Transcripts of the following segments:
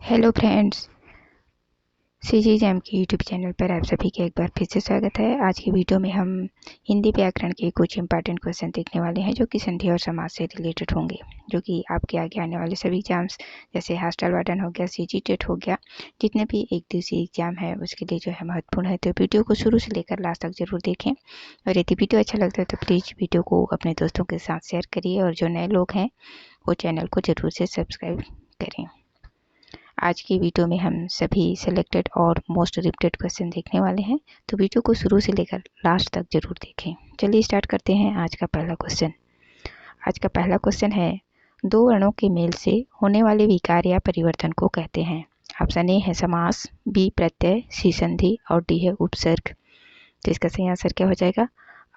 Hello friends, CG jam के YouTube channel पर आप सभी का एक बार फिर से स्वागत है। आज की वीडियो में हम हिंदी व्याकरण के कुछ इंपॉर्टेंट क्वेश्चन देखने वाले हैं जो कि संधि और समास से रिलेटेड होंगे, जो कि आपके आगे आने वाले सभी एग्जाम्स जैसे हॉस्टल वार्डन हो गया, सीजी टेट हो गया, जितने भी एक दिवसीय एग्जाम है उसके लिए जो है महत्वपूर्ण है। तो वीडियो को शुरू से लेकर लास्ट तक जरूर देखें और यदि वीडियो अच्छा लगता है तो प्लीज़ वीडियो को अपने दोस्तों के साथ शेयर करिए और जो नए लोग हैं वो चैनल को जरूर से सब्सक्राइब करें। आज की वीडियो में हम सभी सिलेक्टेड और मोस्ट रिपीटेड क्वेश्चन देखने वाले हैं, तो वीडियो को शुरू से लेकर लास्ट तक जरूर देखें। चलिए स्टार्ट करते हैं आज का पहला क्वेश्चन। आज का पहला क्वेश्चन है, दो वर्णों के मेल से होने वाले विकार या परिवर्तन को कहते हैं। ऑप्शन ए है समास, बी प्रत्यय, सी संधि और डी है उपसर्ग। तो इसका सही आंसर क्या हो जाएगा?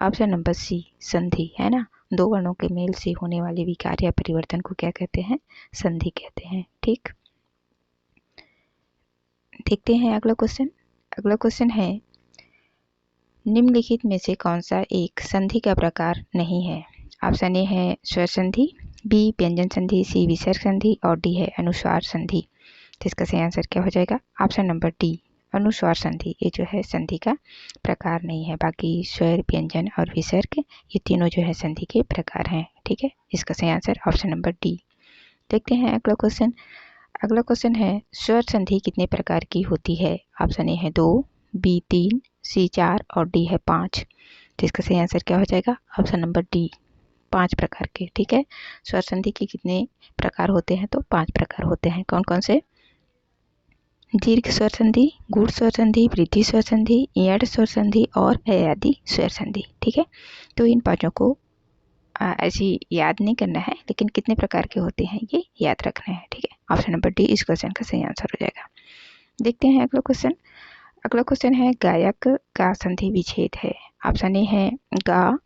ऑप्शन नंबर सी, संधि, है ना। दो वर्णों के मेल से होने वाले विकार या परिवर्तन को क्या कहते हैं? संधि कहते हैं। ठीक, देखते हैं अगला क्वेश्चन। अगला क्वेश्चन है, निम्नलिखित में से कौन सा एक संधि का प्रकार नहीं है? ऑप्शन ए है स्वर संधि, बी व्यंजन संधि, सी विसर्ग संधि और डी है अनुस्वार संधि। तो इसका सही आंसर क्या हो जाएगा? ऑप्शन नंबर डी, अनुस्वार संधि। ये जो है संधि का प्रकार नहीं है, बाकी स्वर, व्यंजन और विसर्ग ये तीनों जो है संधि के प्रकार हैं। ठीक है, इसका सही आंसर ऑप्शन नंबर डी। देखते हैं अगला क्वेश्चन। अगला क्वेश्चन है, स्वर संधि कितने प्रकार की होती है? ऑप्शन ए है 2, बी 3, सी 4 और डी है 5। तो इसका सही आंसर क्या हो जाएगा? ऑप्शन नंबर डी, 5 प्रकार के। ठीक है, स्वर संधि के कितने प्रकार होते हैं? तो 5 प्रकार होते हैं। कौन कौन से? दीर्घ स्वर संधि, गूढ़ स्वर संधि, वृद्धि स्वर संधि, यड़ स्वर संधि और अयादी स्वर संधि। ठीक है, तो इन पांचों को ऐसी याद नहीं करना है, लेकिन कितने प्रकार के होते हैं ये याद रखना है। ठीक है, ऑप्शन नंबर डी इस क्वेश्चन का सही आंसर हो जाएगा। देखते हैं अगला क्वेश्चन। अगला क्वेश्चन है, गायक का संधि विच्छेद है। ऑप्शन ए है गा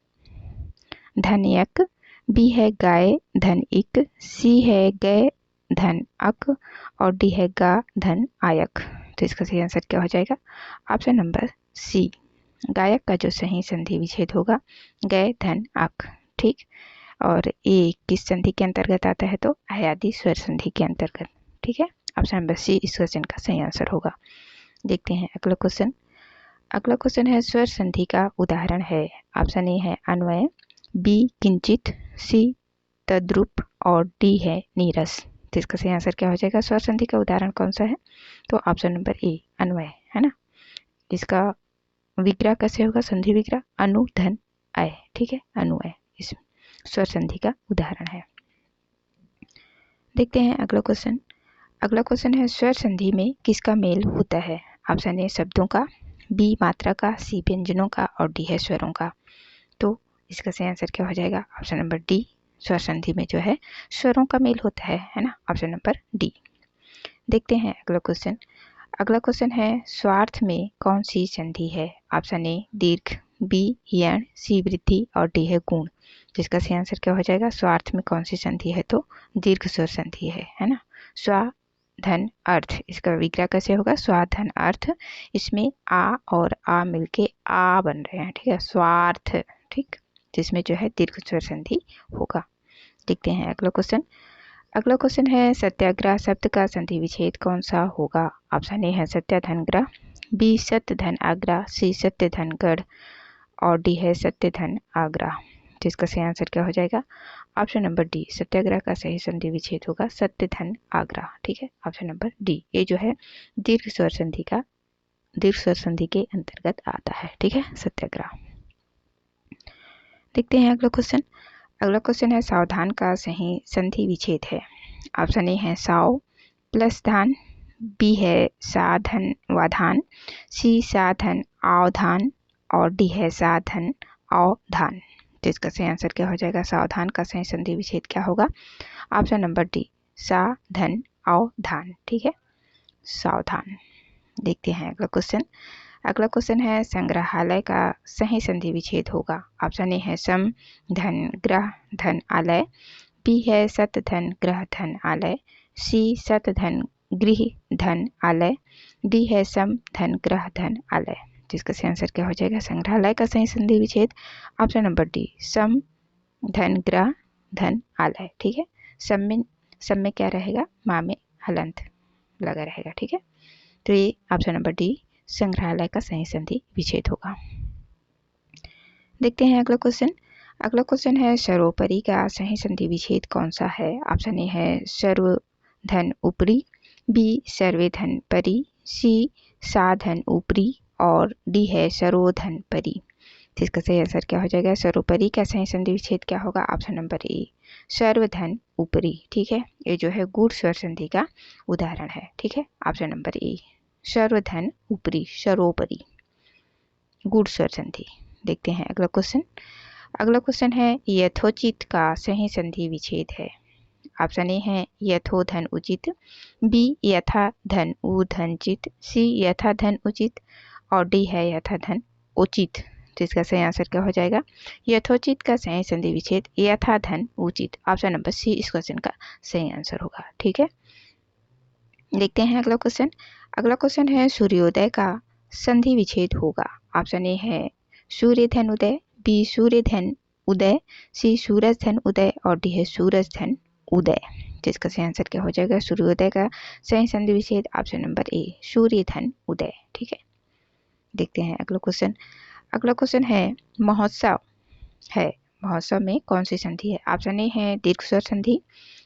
धन यक, बी है गाय धन इक, सी है गय धन अक और डी है गा धन आयक। तो इसका सही आंसर क्या हो जाएगा? ऑप्शन नंबर सी, गायक का जो सही संधि विच्छेद होगा गय धन अक। ठीक, और ये किस संधि के अंतर्गत आता है? तो अयादी स्वर संधि के अंतर्गत। ठीक है, ऑप्शन नंबर सी इस क्वेश्चन का सही आंसर होगा। देखते हैं अगला क्वेश्चन। अगला क्वेश्चन है, स्वर संधि का उदाहरण है। ऑप्शन ए है अन्वय, बी किंचित, सी तद्रुप और डी है नीरस। तो इसका सही आंसर क्या हो जाएगा? स्वर संधि का उदाहरण कौन सा है? तो ऑप्शन नंबर ए अन्वय, है ना। इसका विग्रह कैसे होगा? संधि विग्रह अनु धन अय। ठीक है, अनुअय इस स्वर संधि का उदाहरण है। देखते हैं अगला क्वेश्चन। अगला क्वेश्चन है, स्वर संधि में किसका मेल होता है? ऑप्शन ए शब्दों का, बी मात्रा का, सी व्यंजनों का और डी है स्वरों का। तो इसका सही आंसर क्या हो जाएगा? ऑप्शन नंबर डी, स्वर संधि में जो है स्वरों का मेल होता है ना। Option number D. देखते हैं अगला क्वेश्चन। अगला क्वेश्चन है, स्वार्थ में कौन सी संधि है? ऑप्शन ए दीर्घ, बी यण, सी वृद्धि और डी है गुण। जिसका सही आंसर क्या हो जाएगा? स्वार्थ में कौन सी संधि है? तो दीर्घ स्वर संधि है ना। स्वा धन अर्थ, इसका विग्रह कैसे होगा? स्वा धन अर्थ, इसमें आ और आ मिलके आ बन रहे हैं। ठीक है, स्वार्थ। ठीक, जिसमें जो है दीर्घ स्वर संधि होगा। देखते हैं अगला क्वेश्चन। अगला क्वेश्चन है, सत्याग्रह शब्द का संधि विच्छेद कौन सा होगा? ऑप्शन ए है सत्य धन ग्रह, बी सत्य धन आग्रह, सी सत्य धन गढ़ और डी है सत्य धन आग्रह। जिसका सही आंसर क्या हो जाएगा? ऑप्शन नंबर डी, सत्याग्रह का सही संधि विच्छेद होगा सत्य धन आग्रह। ठीक है, ऑप्शन नंबर डी, ये जो है दीर्घ स्वर संधि के अंतर्गत आता है। ठीक है, सत्याग्रह। देखते हैं अगला क्वेश्चन। अगला क्वेश्चन है, सावधान का सही संधि विच्छेद है। ऑप्शन ए है साव प्लस धान, बी है साधन वाधान, सी साधन आवधान और डी है साधन अवधान। तो इसका सही आंसर क्या हो जाएगा? सावधान का सही संधि विच्छेद क्या होगा? ऑप्शन नंबर डी, साधन अवधान। ठीक है, सावधान। देखते हैं अगला क्वेश्चन। अगला क्वेश्चन है, संग्रहालय का सही संधि विच्छेद होगा। ऑप्शन ए है सम धन ग्रह धन आलय, बी है सत धन ग्रह धन आलय, सी सत धन गृह धन आलय, डी है सम धन ग्रह धन आलय। जिसका सही आंसर क्या हो जाएगा? संग्रहालय का सही संधि विच्छेद ऑप्शन नंबर डी, सम धन ग्रह धन आलय। ठीक है, सम में क्या रहेगा? मा में हलंत। लगा रहेगा। ठीक है, तो ये ऑप्शन नंबर डी संग्रहालय का सही संधि विच्छेद होगा। देखते हैं अगला क्वेश्चन। अगला क्वेश्चन है सर्वोपरि का सही संधि विच्छेद कौन सा है। ऑप्शन ए है सर्वधन ऊपरी, बी सर्वेधन परि, सी साधन ऊपरी और डी है सर्वोधन परि। तो इसका सही आंसर क्या हो जाएगा। सर्वोपरि का सही संधि विच्छेद क्या होगा। ऑप्शन नंबर ए सर्वधन ऊपरी। ठीक है, ये जो है गुण स्वर संधि का उदाहरण है। ठीक है, ऑप्शन नंबर ए सर्वधन ऊपरी, सर्वोपरि गुण स्वर संधि। देखते हैं अगला क्वेश्चन। अगला क्वेश्चन है यथोचित का सही संधि विच्छेद है। ऑप्शन ए है यथोधन उचित, बी यथा धन उधन चित, सी यथा धन उचित और डी है यथा धन उचित। तो इसका सही आंसर क्या हो जाएगा। यथोचित का सही संधि विच्छेद यथा धन उचित। ऑप्शन नंबर सी इस क्वेश्चन का सही आंसर होगा। ठीक है, देखते हैं अगला क्वेश्चन। अगला क्वेश्चन है सूर्योदय का संधि विच्छेद होगा। ऑप्शन ए है सूर्य धन उदय, बी सूर्य धन उदय, सी सूरज धन उदय और डी है सूरज धन उदय। तो इसका सही आंसर क्या हो जाएगा। सूर्योदय का सही संधि विच्छेद ऑप्शन नंबर ए सूर्य धन उदय। ठीक है, देखते हैं अगला क्वेश्चन। अगला क्वेश्चन है महोत्सव है, महोत्सव में कौन सी संधि है। ऑप्शन ए है दीर्घ स्वर संधि,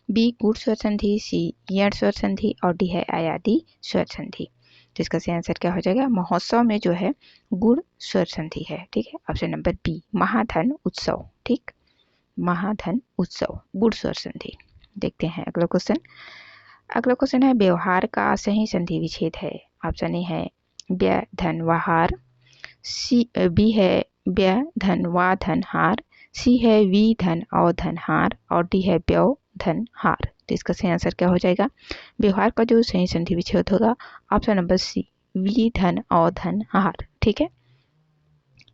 बी गुण स्वर संधि, सी यण स्वर संधि और डी है आयादी स्वर संधि। तो इसका सही आंसर क्या हो जाएगा। महोत्सव में जो है गुण स्वर संधि है। ठीक है, ऑप्शन नंबर बी महाधन उत्सव। ठीक, महाधन उत्सव गुण स्वर संधि। देखते हैं अगला क्वेश्चन। अगला क्वेश्चन है व्यवहार का सही संधि विच्छेद है। ऑप्शन ए है व्य धन वहार, सी बी है व्य धन वा धन हार, सी है वी धन औ धन हार और डी है व्यव धन हार। तो इसका सही आंसर क्या हो जाएगा। व्यवहार का जो सही संधि विच्छेद होगा ऑप्शन नंबर सी वी धन औ धन हार। ठीक है,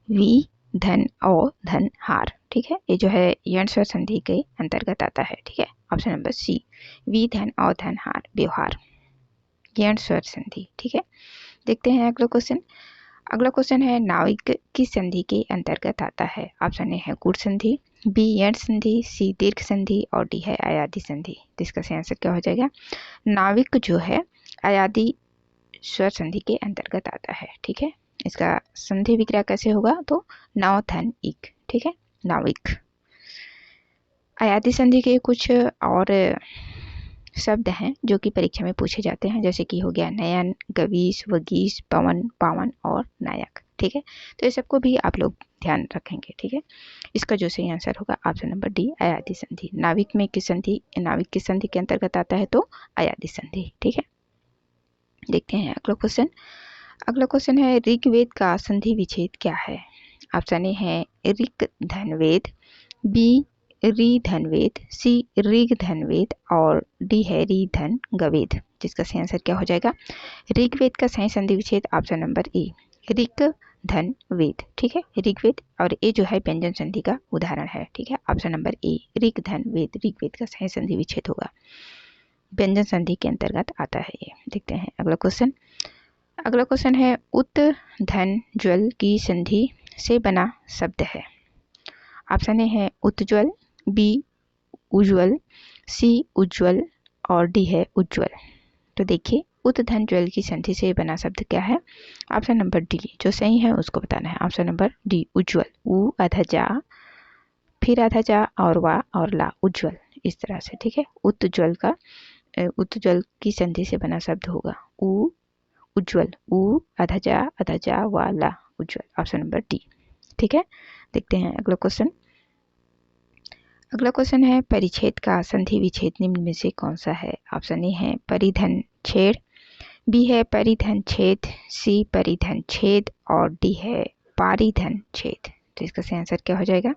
वी धन औ धन हार। ठीक है, ये जो है यण स्वर संधि के अंतर्गत आता है। ठीक है, ऑप्शन नंबर सी वी धन औ धन हार व्यवहार यण स्वर संधि। ठीक है, देखते हैं अगला क्वेश्चन। अगला क्वेश्चन है नाविक किस संधि के अंतर्गत आता है। ऑप्शन ए है गुण संधि, बी यण संधि, सी दीर्घ संधि और डी है आयादी संधि। तो इसका सही आंसर क्या हो जाएगा। नाविक जो है आयादी स्वर संधि के अंतर्गत आता है। ठीक है, इसका संधि विग्रह कैसे होगा तो नौ धन इक। ठीक है, नाविक। आयादी संधि के कुछ और शब्द हैं जो कि परीक्षा में पूछे जाते हैं, जैसे कि हो गया नयन, गवीश, वगीश, पवन, पावन और नायक। ठीक है, तो ये सबको भी आप लोग ध्यान रखेंगे। ठीक है, इसका जो सही आंसर होगा ऑप्शन नंबर डी आयादी संधि। नाविक में किस संधि, नाविक किस संधि के अंतर्गत आता है तो आयादी संधि। ठीक है, देखते हैं अगला क्वेश्चन। अगला क्वेश्चन है ऋग्वेद का संधि विच्छेद क्या है। ऑप्शन ए है ऋग धनवेद, बी री धनवेद, सी ऋग धनवेद और डी है री धन गवेद। जिसका सही आंसर क्या हो जाएगा। ऋग्वेद का सही संधि विच्छेद ऑप्शन नंबर ए ऋग धन वेद। ठीक है, ऋग्वेद और ये जो है व्यंजन संधि का उदाहरण है। ठीक है, ऑप्शन नंबर ए ऋग धन वेद ऋग्वेद का सही संधि विच्छेद होगा, व्यंजन संधि के अंतर्गत आता है ये। देखते हैं अगला क्वेश्चन। अगला क्वेश्चन है उत धन ज्वल की संधि से बना शब्द है। ऑप्शन ए है उज्ज्वल, बी उज्ज्वल, सी उज्ज्वल और डी है उज्ज्वल। तो देखिए उत धन ज्वल की संधि से बना शब्द क्या है। ऑप्शन नंबर डी जो सही है उसको बताना है। ऑप्शन नंबर डी उज्ज्वल, उ आधा जा फिर आधा जा और वा और ला उज्ज्वल, इस तरह से। ठीक है, उज्ज्वल का उज्ज्वल की संधि से बना शब्द होगा उ उज्ज्वल, उ आधा जा वा ला उज्ज्वल। Option number D. ठीक है, देखते हैं अगला क्वेश्चन। अगला क्वेश्चन है परिच्छेद का संधि विच्छेद निम्न में से कौन सा है। ऑप्शन ए है परिधन छेद, बी है परिधन छेद, सी परिधन छेद और डी है पारिधन छेद। तो इसका सही आंसर क्या हो जाएगा।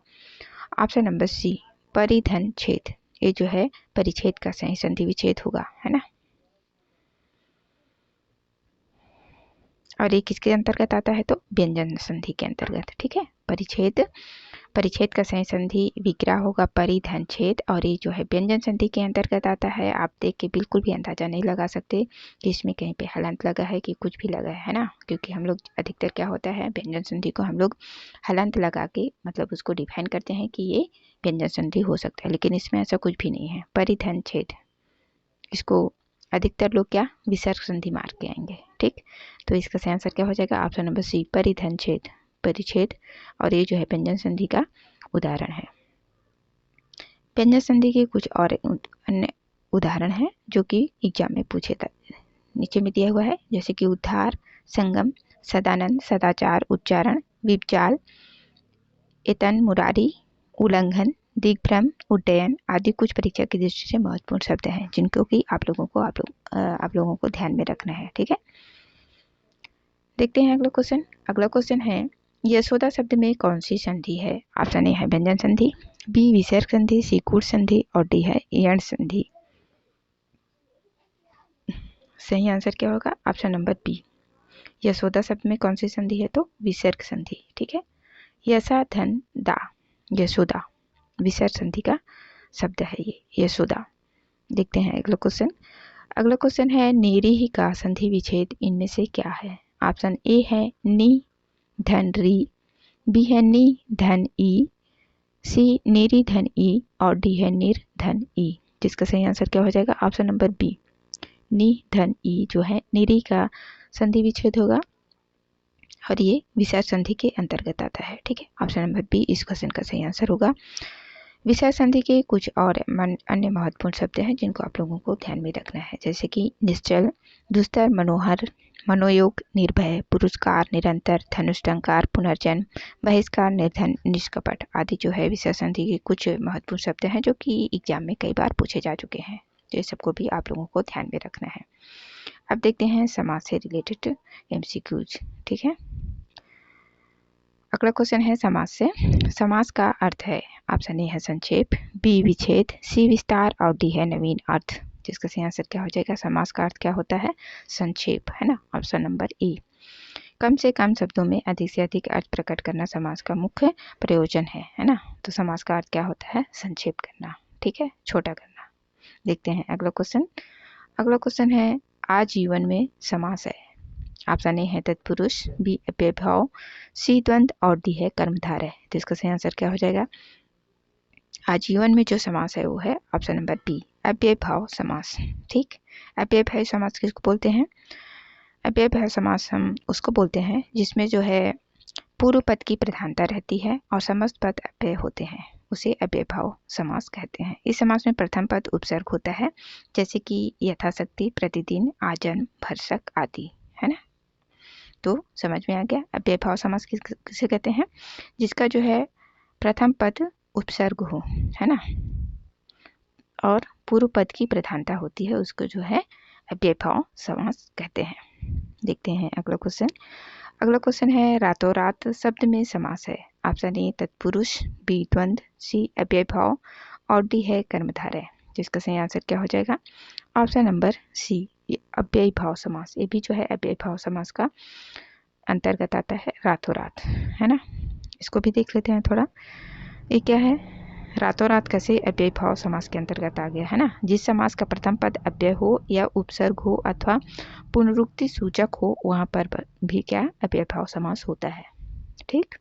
ऑप्शन नंबर सी परिधन छेद, ये जो है परिच्छेद का सही संधि विच्छेद होगा, है ना। और ये किसके अंतर्गत आता है तो व्यंजन संधि के अंतर्गत। ठीक है, परिच्छेद का सही संधि विग्रह होगा परिधन छेद और ये जो है व्यंजन संधि के अंतर्गत आता है। आप देख के बिल्कुल भी अंदाजा नहीं लगा सकते कि इसमें कहीं पे हलंत लगा है कि कुछ भी लगा है ना, क्योंकि हम लोग अधिकतर क्या होता है व्यंजन संधि को हम लोग हलंत लगा के मतलब उसको डिफाइन करते हैं कि ये व्यंजन संधि हो सकता है, लेकिन इसमें ऐसा कुछ भी नहीं है। परिधन छेद, इसको अधिकतर लोग क्या विसर्ग संधि मार के आएंगे। ठीक, तो इसका सही आंसर क्या हो जाएगा? ऑप्शन नंबर सी, परिधन छेद, परिच्छेद। और ये जो है व्यंजन संधि का उदाहरण है। व्यंजन संधि के कुछ और अन्य उदाहरण हैं जो कि एग्जाम में पूछे नीचे में दिया हुआ है, जैसे कि उद्धार, संगम, सदानंद, सदाचार, उच्चारण, विपचाल, एतन, मुरारी, उल्लंघन, दिग्भ्रम, उड्डयन आदि कुछ परीक्षा की दृष्टि से महत्वपूर्ण शब्द हैं जिनको कि आप लोगों को ध्यान में रखना है। ठीक है, देखते हैं अगला क्वेश्चन। अगला क्वेश्चन है, यशोदा शब्द में कौन सी संधि है? ऑप्शन ए है व्यंजन संधि, बी विसर्ग संधि, सी कूट संधि और डी है यण संधि। सही आंसर क्या होगा? ऑप्शन नंबर बी, यशोदा शब्द में कौन सी संधि है? तो विसर्ग संधि। ठीक है, यशा धन दा, यशोदा विसर्ग संधि का शब्द है ये, यशोदा। देखते हैं अगला क्वेश्चन। अगला क्वेश्चन है, नेरिही का संधि विच्छेद इनमें से क्या है? ऑप्शन ए है नी धन री, बी है नी धन ई, सी नेरी धन ई और डी है निर धन ई। जिसका सही आंसर क्या हो जाएगा? ऑप्शन नंबर बी, नी धन ई जो है नेरी का संधि विच्छेद होगा और ये विसर्ग संधि के अंतर्गत आता है। ठीक है, ऑप्शन नंबर बी इस क्वेश्चन का सही आंसर होगा। विसर्ग संधि के कुछ और अन्य महत्वपूर्ण शब्द हैं जिनको आप लोगों को ध्यान में रखना है, जैसे कि निश्चल, दुस्तर, मनोहर, मनोयोग, निर्भय, पुरस्कार, निरंतर, धनुष्टंकार, पुनर्जन्म, बहिष्कार, निर्धन, निष्कपट आदि जो है विसर्ग संधि के कुछ महत्वपूर्ण शब्द हैं जो कि एग्जाम में कई बार पूछे जा चुके हैं। तो ये सबको भी आप लोगों को ध्यान में रखना है। अब देखते हैं समाज से रिलेटेड MCQs। ठीक है, अगला क्वेश्चन है समास से। समास का अर्थ है, ऑप्शन ए है संक्षेप, बी विच्छेद, सी विस्तार और डी है नवीन अर्थ। जिसका सही आंसर क्या हो जाएगा? समास का अर्थ क्या होता है? संक्षेप, है ना, ऑप्शन नंबर ए। कम से कम शब्दों में अधिक से अधिक अर्थ प्रकट करना समास का मुख्य प्रयोजन है ना। तो समास का अर्थ क्या होता है? संक्षेप करना, ठीक है, छोटा करना। देखते हैं अगला क्वेश्चन। अगला क्वेश्चन है, आजीवन में समास है। ऑप्शन ए है तत्पुरुष, बी अव्ययभाव, सी द्वंद्व और डी है कर्मधारय। तो इसका सही आंसर क्या हो जाएगा? आजीवन में जो समास है वो है ऑप्शन नंबर बी, अव्ययभाव समास। ठीक, अव्ययभाव समास किसको बोलते हैं? अव्ययभाव समास हम उसको बोलते हैं जिसमें जो है पूर्व पद की प्रधानता रहती है और समस्त पद अव्यय होते हैं, उसे अव्ययभाव समास कहते हैं। इस समास में प्रथम पद उपसर्ग होता है, जैसे कि यथाशक्ति, प्रतिदिन, आजन्म, भरसक आदि, है ना। तो समझ में आ गया। अव्ययभाव समास किसे कहते हैं? जिसका जो है प्रथम पद उपसर्ग हो, है ना, और पूर्व पद की प्रधानता होती है, उसको जो है अव्ययभाव समास कहते हैं। देखते हैं अगला क्वेश्चन। अगला क्वेश्चन है, रातों रात शब्द में समास है। ऑप्शन ए तत्पुरुष, बी द्वंद्व, सी अव्ययभाव और डी है कर्मधारय। जिसका सही आंसर क्या हो जाएगा? ऑप्शन नंबर सी, अव्ययभाव समास। ये भी जो है अव्ययभाव समास का अंतर्गत आता है, रातों रात, है ना। इसको भी देख लेते हैं थोड़ा। ये क्या है? रातों रात कैसे अव्ययभाव समास के अंतर्गत आ गया, है ना। जिस समास का प्रथम पद अव्यय हो या उपसर्ग हो अथवा पुनरुक्ति सूचक हो, वहां पर भी क्या अव्ययभाव समास होता है। ठीक,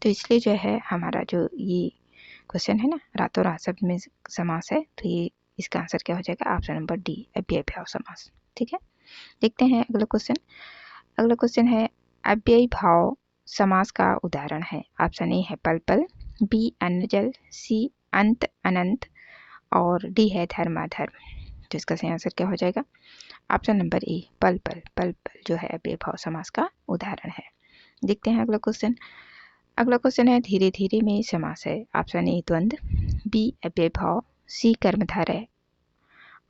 तो इसलिए जो है हमारा जो ये क्वेश्चन है ना, रातों रात शब्द में समास है, तो ये इसका आंसर क्या हो जाएगा? ऑप्शन नंबर डी, अव्ययभाव समास। ठीक है, देखते हैं अगला क्वेश्चन। अगला क्वेश्चन है, अव्ययभाव समास का उदाहरण है। ऑप्शन ए है पल पल, बी अन्नजल, सी अंत अनंत और डी है धर्माधर्म। तो इसका सही आंसर क्या हो जाएगा? ऑप्शन नंबर ए, पल पल। पल पल जो है अव्ययभाव समास का उदाहरण है। देखते हैं अगला क्वेश्चन। अगला क्वेश्चन है, धीरे धीरे में समास है। ऑप्शन ए द्वंद्व, बी अव्ययभाव, सी कर्मधारय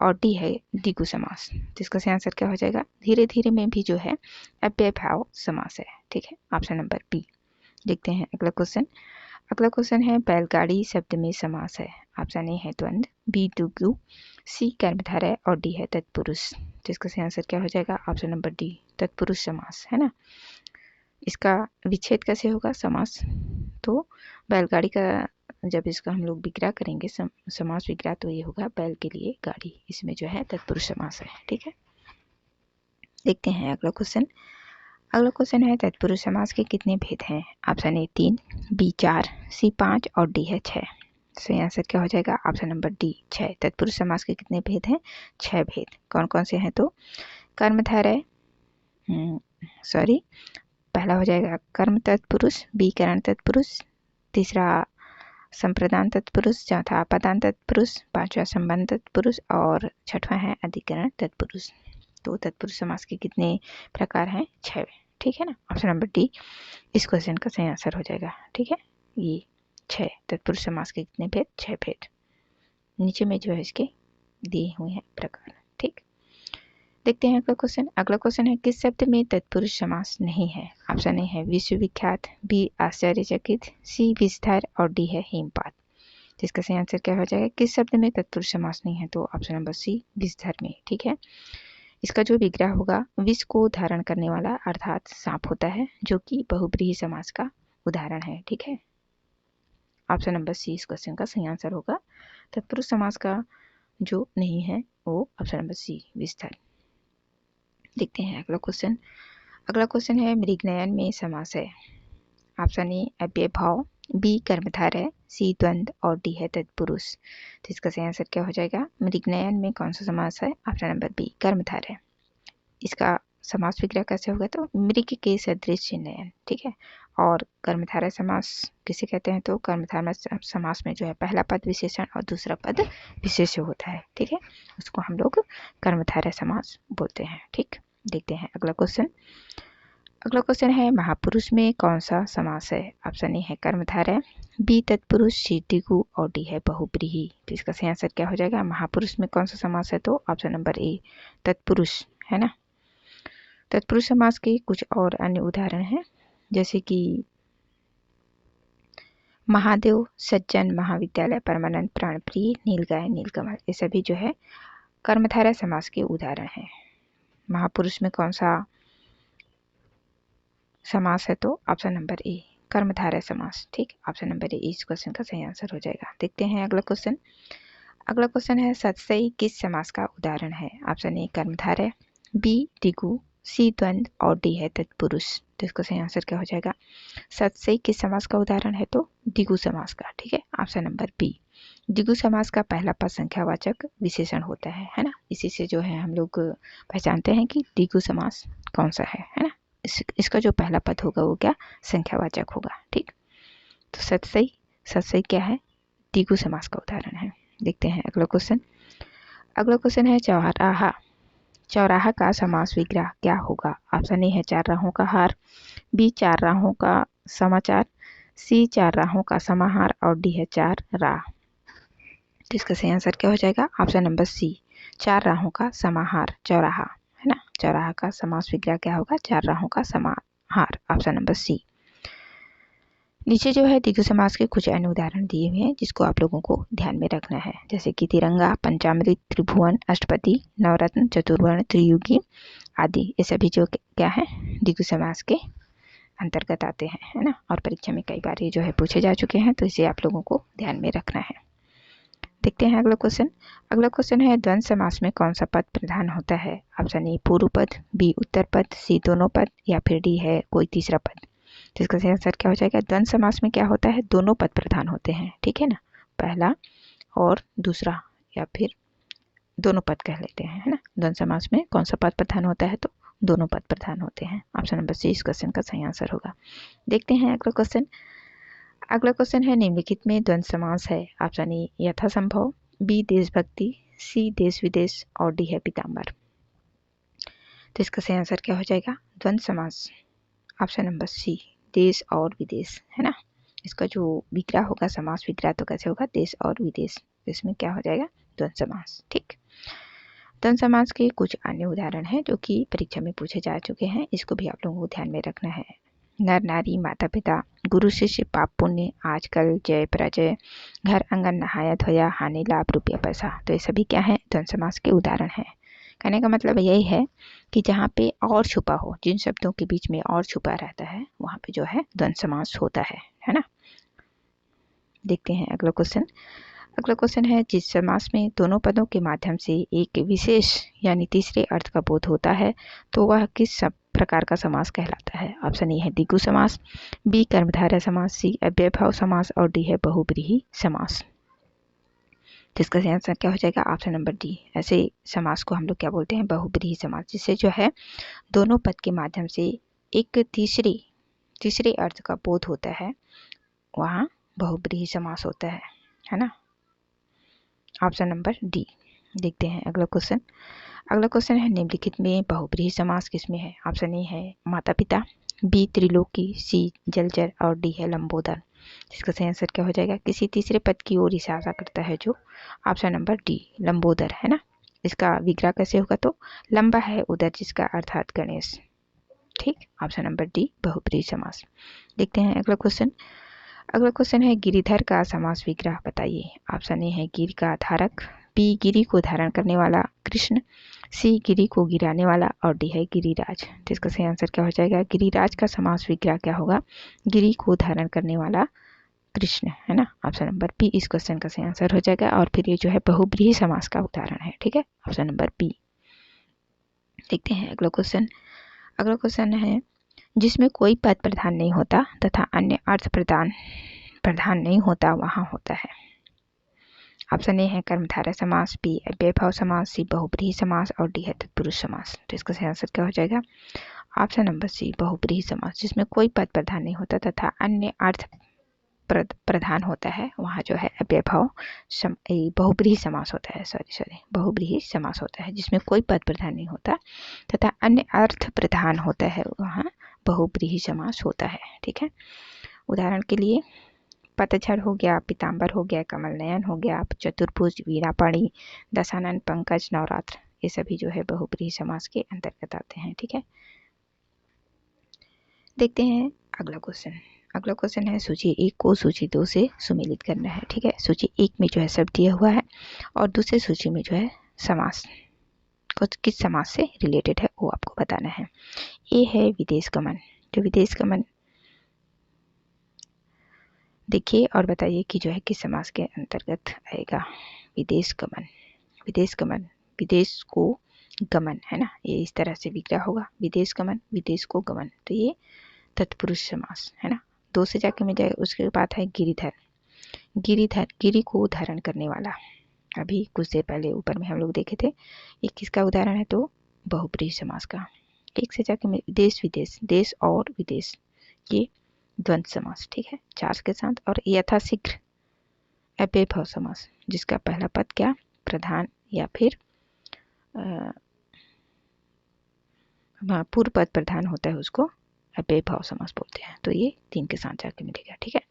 और डी है द्विगु समास। जिसका सही आंसर क्या हो जाएगा? धीरे धीरे में भी जो है अव्ययभाव समास है। ठीक है, ऑप्शन नंबर बी। देखते हैं अगला क्वेश्चन। अगला क्वेश्चन है, बैलगाड़ी शब्द में समास है। ऑप्शन ए है द्वंद्व, बी द्विगु, सी कर्मधारय और डी है तत्पुरुष। जिसका सही आंसर क्या हो जाएगा? ऑप्शन नंबर डी, तत्पुरुष समास, है ना। इसका विच्छेद कैसे होगा समास? तो बैलगाड़ी का जब इसका हम लोग विग्रह करेंगे, समास विग्रह, तो ये होगा बैल के लिए गाड़ी, इसमें जो है तत्पुरुष समास है। ठीक है, देखते हैं अगला क्वेश्चन। अगला क्वेश्चन है, तत्पुरुष समास के कितने भेद हैं? ऑप्शन ए 3, बी 4, सी 5 और डी है 6। सही आंसर क्या हो जाएगा? Option number D 6। तत्पुरुष समास के कितने भेद हैं? 6 भेद। कौन कौन से हैं? तो कर्मधारय, पहला हो जाएगा कर्म तत्पुरुष, बी करण तत्पुरुष, तीसरा संप्रदान तत्पुरुष, चौथा अपदान तत्पुरुष, पांचवा संबंध तत्पुरुष और छठवां है अधिकरण तत्पुरुष। तो तत्पुरुष समास के कितने प्रकार हैं? 6। ठीक है ना, ऑप्शन नंबर डी इस क्वेश्चन का सही आंसर हो जाएगा। ठीक है, ये 6 तत्पुरुष समास के कितने भेद? 6 भेद। नीचे में जो है इसके दिए हुए हैं प्रकार। ठीक, देखते हैं अगला क्वेश्चन। अगला क्वेश्चन है किस शब्द में तत्पुरुष समास नहीं है? ऑप्शन ए है विश्वविख्यात, बी आश्चर्यचकित, सी विस्तार और डी है हिमपात। तो इसका सही आंसर क्या हो जाएगा? किस शब्द में तत्पुरुष समास नहीं है? तो ऑप्शन नंबर सी विस्तार में। ठीक है, इसका जो विग्रह होगा विष को धारण करने वाला अर्थात सांप होता है, जो कि बहुब्रीहि समास का उदाहरण है। ठीक है, ऑप्शन नंबर सी इस क्वेश्चन का सही आंसर होगा। तत्पुरुष समास का जो नहीं है वो ऑप्शन नंबर सी विस्तार। देखते हैं अगला क्वेश्चन। अगला क्वेश्चन है मृगनयन में समास है। ऑप्शन ए अव्ययभाव, बी कर्मधारय, सी द्वंद्व और डी है तत्पुरुष। तो इसका सही आंसर क्या हो जाएगा? मृगनयन में कौन सा समास है? ऑप्शन नंबर बी कर्मधारय। इसका समास विग्रह कैसे होगा? तो मृग के सदृश नयन। ठीक है, और कर्मधारय समास किसे कहते हैं? तो कर्मधारय समास में जो है पहला पद विशेषण और दूसरा पद विशेष्य होता है। ठीक है, उसको हम लोग कर्मधारय समास बोलते हैं। ठीक, देखते हैं अगला क्वेश्चन। अगला क्वेश्चन है महापुरुष में कौन सा समास है? ऑप्शन ए है कर्मधारय, बी तत्पुरुष, सी द्विगु और डी है बहुब्रीहि। तो इसका सही आंसर क्या हो जाएगा? महापुरुष में कौन सा समास है? तो ऑप्शन नंबर ए तत्पुरुष है ना। तत्पुरुष समास के कुछ और अन्य उदाहरण हैं, जैसे कि महादेव, सज्जन, महाविद्यालय, परमानंद, प्राणप्रिय, नीलगाय, नीलकमल, ये सभी जो है कर्मधारय समास के उदाहरण हैं। महापुरुष में कौन सा समास है? तो ऑप्शन नंबर ए कर्मधारय समास। ठीक, ऑप्शन नंबर ए इस क्वेश्चन का सही आंसर हो जाएगा। देखते हैं अगला क्वेश्चन। अगला क्वेश्चन है सत्सई किस समास का उदाहरण है? ऑप्शन ए कर्मधारय, बी द्विगु, सी द्वंद्व और डी है तत्पुरुष। तो इसका सही आंसर क्या हो जाएगा? सत्सई किस समास का उदाहरण है? तो द्विगु समास का। ठीक है, ऑप्शन नंबर बी। द्विगु समास का पहला पद संख्यावाचक विशेषण होता है ना। इसी से जो है हम लोग पहचानते हैं कि द्विगु समास कौन सा है ना। इसका जो पहला पद होगा वो क्या? संख्यावाचक होगा। ठीक, तो सत्सई क्या है? द्विगु समास का उदाहरण है। देखते हैं अगला क्वेश्चन। अगला क्वेश्चन है चौराहा। चौराहा का समास विग्रह क्या होगा? ऑप्शन ए है चार राहों का हार, बी चार राहों का समाचार, सी चार राहों का समाहार और डी है चार राह। तो इसका सही आंसर क्या हो जाएगा? ऑप्शन नंबर सी चार राहों का समाहार। चौराहा है ना, चौराहा का समास विग्रह क्या होगा? चार राहों का समाहार, ऑप्शन नंबर सी। नीचे जो है द्विगु समास के कुछ अन्य उदाहरण दिए हुए हैं, जिसको आप लोगों को ध्यान में रखना है, जैसे कि तिरंगा, पंचामृत, त्रिभुवन, अष्टपदी, नवरत्न, चतुर्वर्ण, त्रियुगी आदि। ये सभी जो क्या है द्विगु समास के अंतर्गत आते हैं, है ना। और परीक्षा में कई बार ये जो है पूछे जा चुके हैं, तो इसे आप लोगों को ध्यान में रखना है। देखते हैं अगला क्वेश्चन। अगला क्वेश्चन है द्वंद्व समास में कौन सा पद प्रधान होता है? ऑप्शन ए पूर्व पद, बी उत्तर पद, सी दोनों पद या फिर डी है कोई तीसरा पद। तो इसका सही आंसर क्या हो जाएगा? द्वंद्व समास में क्या होता है? दोनों पद प्रधान होते हैं। ठीक है ना, पहला और दूसरा या फिर दोनों पद कह लेते हैं, है ना। द्वंद्व समास में कौन सा पद प्रधान होता है? तो दोनों पद प्रधान होते हैं। ऑप्शन नंबर सी इस क्वेश्चन का सही आंसर होगा। देखते हैं अगला क्वेश्चन। अगला क्वेश्चन है निम्नलिखित में द्वंद्व समास है। ऑप्शन ए यथासंभव, बी देशभक्ति, सी देश विदेश और डी है पीताम्बर। तो इसका सही आंसर क्या हो जाएगा? द्वंद्व समास ऑप्शन नंबर सी देश और विदेश, है ना। इसका जो विग्रह होगा समास विग्रह तो कैसे होगा? देश और विदेश। इसमें क्या हो जाएगा? द्वंद्व समास। ठीक, द्वंद्व समास के कुछ अन्य उदाहरण हैं जो कि परीक्षा में पूछे जा चुके हैं, इसको भी आप लोगों को ध्यान में रखना है। नर नारी, माता पिता, गुरु शिष्य, पाप पुण्य, आजकल, जय पराजय, घर आंगन, नहाया धोया, हानि लाभ, रुपया पैसा। तो ये सभी क्या है? द्वंद्व समास के उदाहरण हैं। कहने का मतलब यही है कि जहाँ पे और छुपा हो, जिन शब्दों के बीच में और छुपा रहता है, वहाँ पे जो है द्वंद्व समास होता है ना। देखते हैं अगला क्वेश्चन। अगला क्वेश्चन है जिस समास में दोनों पदों के माध्यम से एक विशेष यानी तीसरे अर्थ का बोध होता है, तो वह किस प्रकार का समास कहलाता है? ऑप्शन ए है द्विगु समास, बी कर्मधारय समास, सी अव्ययभाव समास और डी है बहुब्रीहि समास। तो इसका सही आंसर क्या हो जाएगा? Option number D. ऐसे समास को हम लोग क्या बोलते हैं? बहुब्रीहि समास, जिससे जो है दोनों पद के माध्यम से एक तीसरे अर्थ का बोध होता है, वहाँ बहुब्रीहि समास होता है ना। Option number D. देखते हैं अगला क्वेश्चन। अगला क्वेश्चन है निम्नलिखित में बहुब्रीहि समास किसमें है? ऑप्शन ए है माता पिता, बी त्रिलोकी, सी जलचर और डी है लंबोदर। इसका सही आंसर क्या हो जाएगा? किसी तीसरे पद की ओर इशारा करता है जो। ऑप्शन नंबर डी लंबोदर है ना। इसका विग्रह कैसे होगा? तो लंबा है उदर जिसका अर्थात गणेश। ठीक, ऑप्शन नंबर डी बहुब्रीहि समास। देखते हैं अगला क्वेश्चन। अगला क्वेश्चन है गिरिधर का समास विग्रह बताइए। ऑप्शन ए है गिरि का धारक, बी गिरि को धारण करने वाला कृष्ण, सी गिरि को गिराने वाला और डी है गिरिराज। तो इसका सही आंसर क्या हो जाएगा? गिरिराज का समास विग्रह क्या होगा? गिरि को धारण करने वाला कृष्ण है ना। ऑप्शन नंबर बी इस क्वेश्चन का सही आंसर हो जाएगा। और फिर ये जो है बहुब्रीहि समास का उदाहरण है। ठीक है, ऑप्शन नंबर बी। देखते हैं अगला क्वेश्चन। अगला क्वेश्चन है जिसमें कोई पद प्रधान नहीं होता तथा अन्य अर्थ प्रधान नहीं होता वहाँ होता है। ऑप्शन ए है कर्मधारय समास, बी अव्ययभाव समास, सी बहुब्रीहि समास और डी है तत्पुरुष समास। तो इसका सही आंसर क्या हो जाएगा? ऑप्शन नंबर सी बहुब्रीहि समास, जिसमें कोई पद प्रधान नहीं होता तथा अन्य अर्थ प्रधान होता है, वहाँ जो है अव्ययभाव बहुब्रीहि समास होता है। बहुब्रीहि समास होता है जिसमें कोई पद प्रधान नहीं होता तथा अन्य अर्थ प्रधान होता है, वहाँ बहुब्रीहि समास होता है। ठीक है, उदाहरण के लिए पतझड़ हो गया, पीताम्बर हो गया, कमल नयन हो गया, चतुर्भुज, वीणापाणी, दशानन, पंकज, नवरात्र, ये सभी जो है बहुब्रीहि समास के अंतर्गत आते हैं। ठीक है, देखते हैं अगला क्वेश्चन। अगला क्वेश्चन है सूची 1 को सूची 2 से सुमेलित करना है। ठीक है, सूची 1 में जो है सब दिया हुआ है और दूसरी सूची में जो है समास किस समास से रिलेटेड है वो आपको बताना है। ए है विदेश गमन। जो विदेश गमन देखिए और बताइए कि जो है किस समास के अंतर्गत आएगा। विदेश गमन, विदेश गमन, विदेश को गमन है ना, ये इस तरह से विग्रह होगा। विदेश गमन, विदेश को गमन, तो ये तत्पुरुष समास है ना। 2 से जाके मिल जाएगा। उसके बाद है गिरिधर। गिरिधर, गिरि को धारण करने वाला। अभी कुछ देर पहले ऊपर में हम लोग देखे थे, ये किसका उदाहरण है? तो बहुब्रीहि समास का। 1 से जाके देश विदेश, देश और विदेश, ये द्वंद्व समास। ठीक है, 4 के साथ। और यथाशीघ्र अव्ययभाव समास, जिसका पहला पद क्या प्रधान या फिर पूर्व पद प्रधान होता है, उसको अव्ययभाव समास बोलते हैं। तो ये 3 के साथ जाके मिलेगा। ठीक है,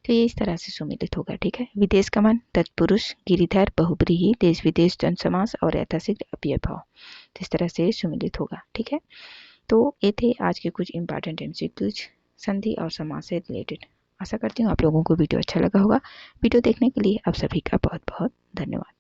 तो ये इस तरह से सुमेलित होगा। ठीक है, विदेश गमन, तत्पुरुष, गिरिधर, बहुब्रीहि, देश विदेश, द्वंद्व समास और यथाशीघ्र अव्ययभाव, तो इस तरह से सुमेलित होगा। ठीक है, तो ये थे आज के कुछ इंपॉर्टेंट एमसीक्यूज संधि और समास से रिलेटेड। आशा करती हूँ आप लोगों को वीडियो अच्छा लगा होगा। वीडियो देखने के लिए आप सभी का बहुत बहुत धन्यवाद।